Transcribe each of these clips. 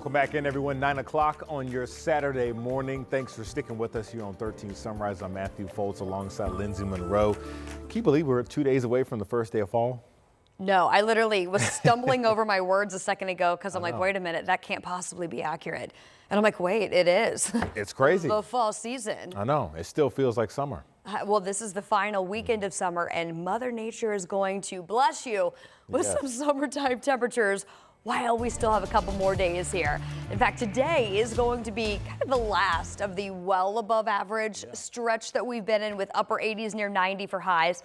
Welcome back in, everyone. 9 o'clock on your Saturday morning. Thanks for sticking with us here on 13 Sunrise. I'm Matthew Foltz alongside Lindsay Monroe. Can you believe we're 2 days away from the first day of fall? No, I literally was stumbling over my words a second ago because I'm like, wait a minute, that can't possibly be accurate. And I'm like, wait, it is. It's crazy. The fall season. I know. It still feels like summer. Well, this is the final weekend of summer, and Mother Nature is going to bless you with some summertime temperatures while we still have a couple more days here. In fact, today is going to be kind of the last of the well above average stretch that we've been in, with upper 80s near 90 for highs.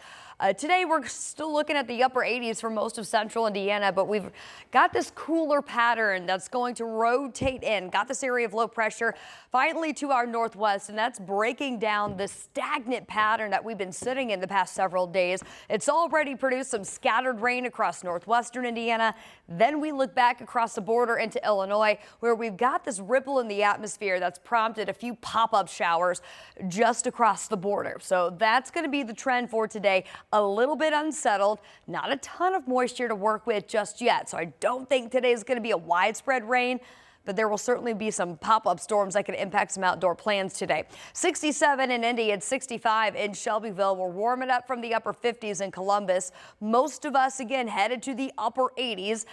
Today we're still looking at the upper 80s for most of central Indiana, but we've got this cooler pattern that's going to rotate in. Got this area of low pressure finally to our northwest, and that's breaking down the stagnant pattern that we've been sitting in the past several days. It's already produced some scattered rain across northwestern Indiana. Then we look back across the border into Illinois, where we've got this ripple in the atmosphere that's prompted a few pop-up showers just across the border. So that's going to be the trend for today. A little bit unsettled, not a ton of moisture to work with just yet. So I don't think today is going to be a widespread rain, but there will certainly be some pop-up storms that can impact some outdoor plans today. 67 in Indy and 65 in Shelbyville. We're warming up from the upper 50s in Columbus. Most of us, again, headed to the upper 80s.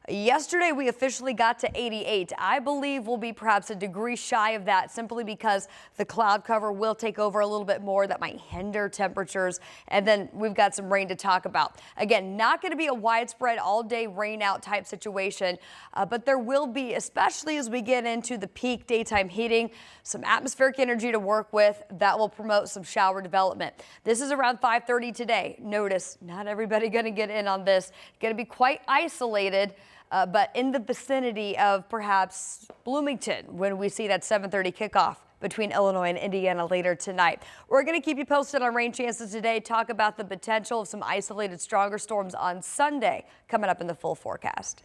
Yesterday, we officially got to 88. I believe we'll be perhaps a degree shy of that, simply because the cloud cover will take over a little bit more. That might hinder temperatures. And then we've got some rain to talk about. Again, not going to be a widespread all-day rain out type situation, but there will be, especially as we get into the peak daytime heating, some atmospheric energy to work with that will promote some shower development. This is around 5:30 today. Notice, not everybody going to get in on this. Going to be quite isolated. But in the vicinity of perhaps Bloomington when we see that 7:30 kickoff between Illinois and Indiana later tonight. We're going to keep you posted on rain chances today, talk about the potential of some isolated stronger storms on Sunday coming up in the full forecast.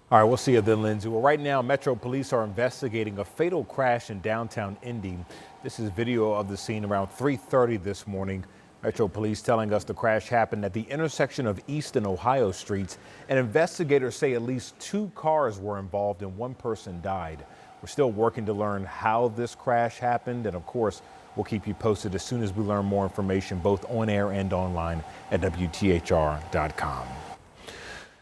All right, we'll see you then, Lindsay. Well, right now, Metro Police are investigating a fatal crash in downtown Indy. This is video of the scene around 3:30 this morning. Metro Police telling us the crash happened at the intersection of East and Ohio Streets, and investigators say at least 2 cars were involved and 1 person died. We're still working to learn how this crash happened, and of course, we'll keep you posted as soon as we learn more information, both on air and online at WTHR.com.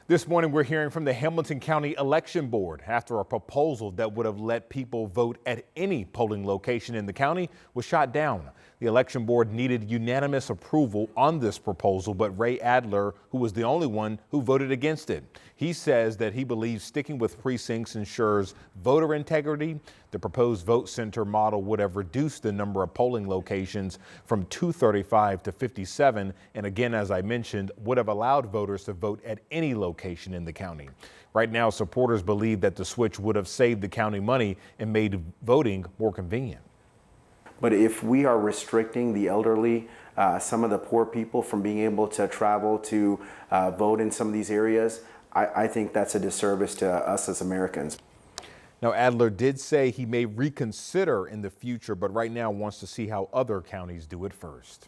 This morning, we're hearing from the Hamilton County Election Board after a proposal that would have let people vote at any polling location in the county was shot down. The election board needed unanimous approval on this proposal, but Ray Adler, who was the only one who voted against it. He says that he believes sticking with precincts ensures voter integrity. The proposed vote center model would have reduced the number of polling locations from 235 to 57. And again, as I mentioned, would have allowed voters to vote at any location in the county. Right now, supporters believe that the switch would have saved the county money and made voting more convenient. But if we are restricting the elderly, some of the poor people from being able to travel to vote in some of these areas, I think that's a disservice to us as Americans. Now, Adler did say he may reconsider in the future, but right now wants to see how other counties do it first.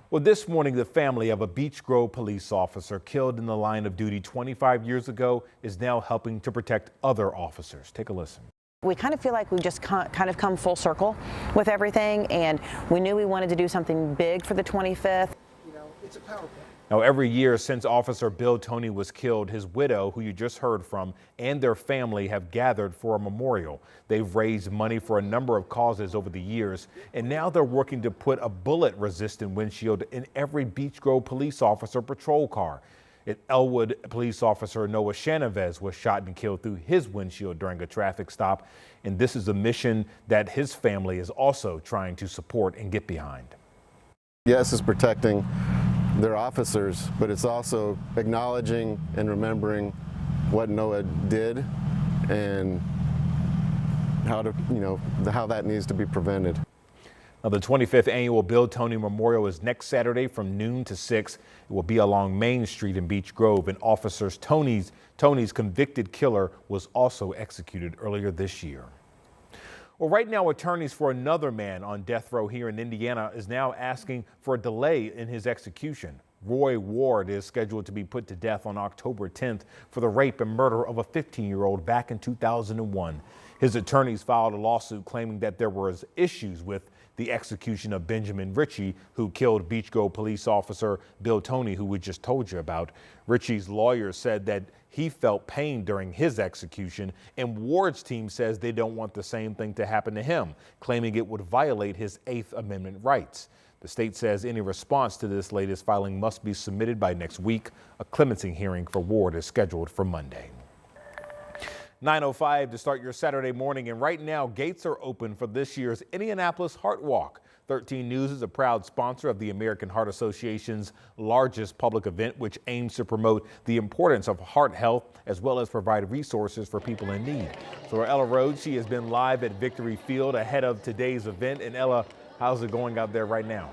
Well, this morning, the family of a Beech Grove police officer killed in the line of duty 25 years ago is now helping to protect other officers. Take a listen. We kind of feel like we've just kind of come full circle with everything, and we knew we wanted to do something big for the 25th. You know, it's a PowerPoint. Now, every year since Officer Bill Toney was killed, his widow, who you just heard from, and their family have gathered for a memorial. They've raised money for a number of causes over the years, and now they're working to put a bullet-resistant windshield in every Beech Grove police officer patrol car. Elwood police officer Noah Chavez was shot and killed through his windshield during a traffic stop. And this is a mission that his family is also trying to support and get behind. Yes, it's protecting their officers, but it's also acknowledging and remembering what Noah did and how to, how that needs to be prevented. Now, the 25th annual Bill Toney Memorial is next Saturday from noon to 6. It will be along Main Street in Beech Grove, and officers Toney's convicted killer was also executed earlier this year. Well, right now, attorneys for another man on death row here in Indiana is now asking for a delay in his execution. Roy Ward is scheduled to be put to death on October 10th for the rape and murder of a 15-year-old back in 2001. His attorneys filed a lawsuit claiming that there was issues with the execution of Benjamin Ritchie, who killed Beach Grove police officer Bill Toney, who we just told you about. Ritchie's lawyer said that he felt pain during his execution, and Ward's team says they don't want the same thing to happen to him, claiming it would violate his Eighth Amendment rights. The state says any response to this latest filing must be submitted by next week. A clemency hearing for Ward is scheduled for Monday. 9:05 to start your Saturday morning, and right now gates are open for this year's Indianapolis Heart Walk. 13 News is a proud sponsor of the American Heart Association's largest public event, which aims to promote the importance of heart health as well as provide resources for people in need. So Ella Rhodes, she has been live at Victory Field ahead of today's event. And Ella, how's it going out there right now?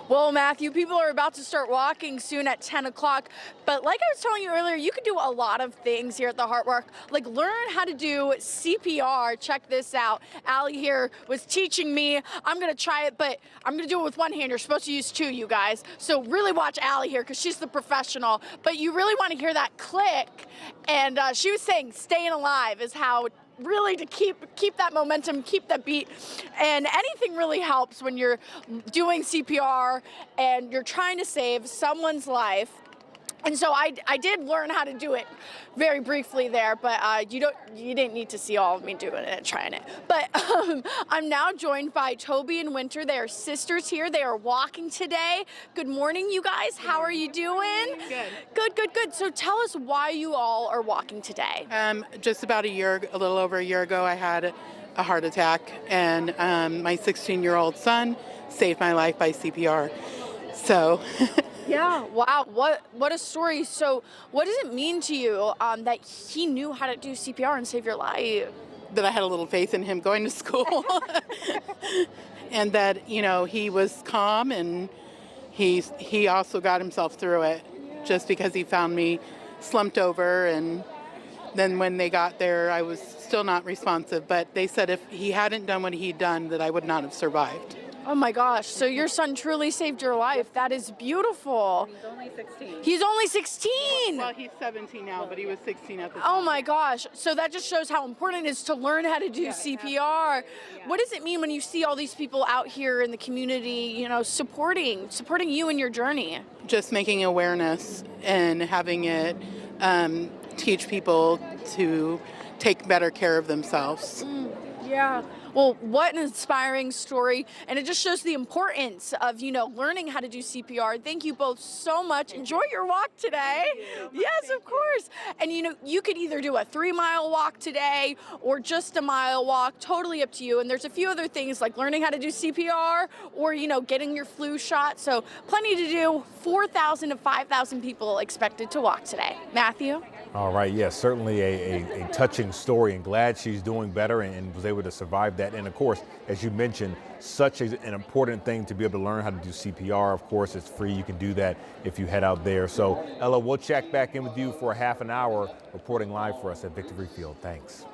Well, Matthew, people are about to start walking soon at 10 o'clock. But like I was telling you earlier, you can do a lot of things here at the Heart Walk, like learn how to do CPR. Check this out. Allie here was teaching me. I'm going to try it, but I'm going to do it with one hand. You're supposed to use two, you guys. So really watch Allie here because she's the professional. But you really want to hear that click. And she was saying staying alive is how really to keep that momentum, keep that beat. And anything really helps when you're doing CPR and you're trying to save someone's life. And so I did learn how to do it very briefly there, but you didn't need to see all of me doing it and trying it. But I'm now joined by Toby and Winter. They are sisters here. They are walking today. Good morning, you guys. How are you doing? Good. So tell us why you all are walking today. Just about a little over a year ago, I had a heart attack, and my 16-year-old son saved my life by CPR. So. Yeah, wow, what a story. So what does it mean to you that he knew how to do CPR and save your life? That I had a little faith in him going to school. And that, he was calm, and he also got himself through it just because he found me slumped over. And then when they got there, I was still not responsive. But they said if he hadn't done what he'd done, that I would not have survived. Oh my gosh, so your son truly saved your life. That is beautiful. He's only 16. He's only 16? Well, he's 17 now, but he was 16 at the time. Oh my gosh, so that just shows how important it is to learn how to do CPR. Yeah. What does it mean when you see all these people out here in the community, supporting you in your journey? Just making awareness and having it teach people to take better care of themselves. Yeah. Well, what an inspiring story. And it just shows the importance of, learning how to do CPR. Thank you both so much. Enjoy your walk today. Yes, of course. And, you could either do a 3-mile walk today or just a mile walk, totally up to you. And there's a few other things like learning how to do CPR or, getting your flu shot. So plenty to do. 4,000 to 5,000 people expected to walk today. Matthew? All right, yes, certainly a touching story, and glad she's doing better and was able to survive that. And of course, as you mentioned, such an important thing to be able to learn how to do CPR. Of course, it's free. You can do that if you head out there. So, Ella, we'll check back in with you for a half an hour reporting live for us at Victory Field. Thanks.